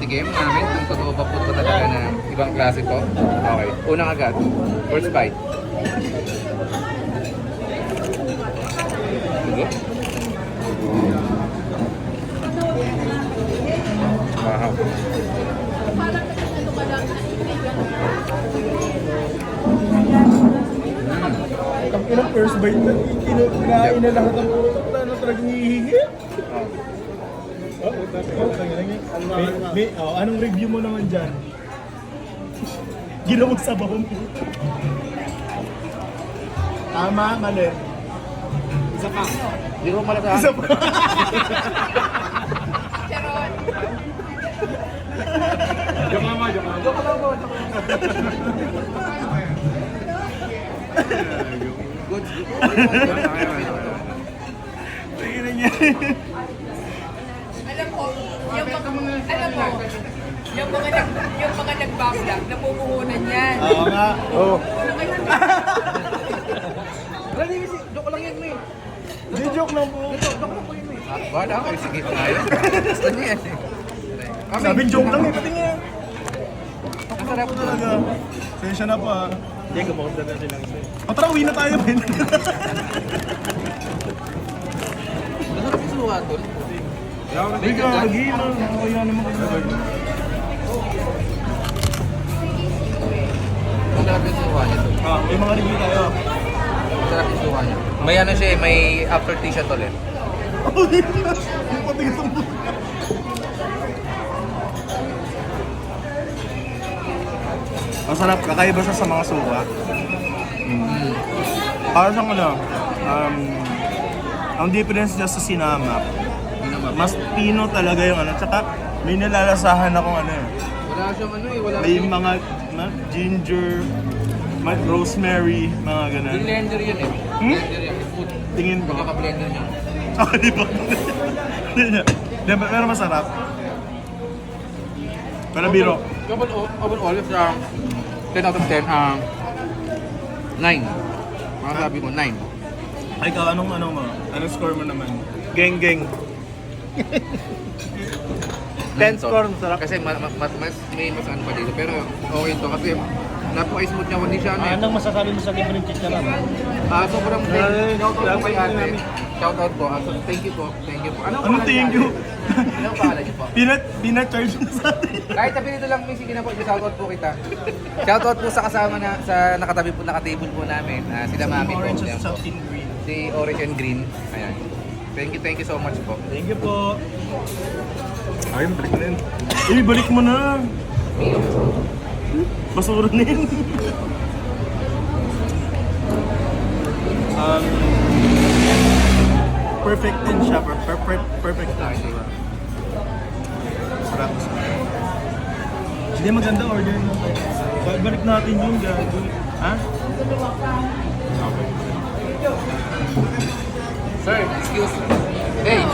Tikim namin kung totoo pa po ito talaga na ibang klase to. Okay, unang agad. First bite. Sige. Wow. Ang ilang first bite na, kinain na lahat ng puto. Ano talagang hihingi? Anong review mo naman dyan? Ginawag sa bahong puto. Tama, mali. Isa pa. Hindi ko malata. Isa pa. Jumama. Good. Tingnan niya. Alam mo, yung mga nag-backlock, napumuhunan yan. Oo nga. Oo. Joke lang yan, May. Hindi, joke lang po. Wala ako, sige tayo. Gusto niya yan. Sabing joke lang eh, pati nga. Masarap to. Talaga. Sensya na po ah. Hindi, kumausap na silang isa. Tara, uwi na tayo, Ben. Masarap yung suha to. Hindi ka, mag-iina. Nakakaya naman ka naman. Masarap yung suha nito. May mga review tayo. Masarap yung suha niya. May ano siya, may aftertaste siya ulit. Hindi na. Yung patingin sa buto. Masarap, kakaiba siya sa mga suka. Para siyang ano, ang difference niya sa sinama, mas pino talaga yung ano, tsaka may nalalasahan akong ano eh. Wala siyang ano eh, wala May mga ginger, may rosemary, mga ganun. Yung blender yun eh. Blender yan, yung food. Tingin ko. Pagkaka-blender niya. Ah, di ba? Pero masarap. Pero biro. Overall, sa 10 out of 10, 9. Sabi ko, 9. Ay, ikaw, anong Anong score mo naman? Geng, geng. 10 score, sarap. Kasi may mas ano pa dito. Pero okay to kasi napaka-smooth niya. Hindi siya ano eh. Anong masasabi mo sa libreng chick na lang? Sobrang shoutout po kay ate. Shoutout po. So, thank you po. Thank you po. Anong thank you? Anong pangalan niyo po? Pinat-charge na sa atin. Kahit sabi nito lang, may sige na po. Shoutout po kita. Shoutout po sa kasama na sa nakatable po namin. Sila mami po. Orange Ayan at po. something green. Si Orange and Green. Ayan. Thank you so much po. Thank you po. Ayun, balik mo na yun. Uy, balik mo na. Basura na yun. Perfect din siya. Perfect din siya. Sarap. Hindi maganda order mo. Balik natin yung gago. Ha? Sir, excuse me. Hey,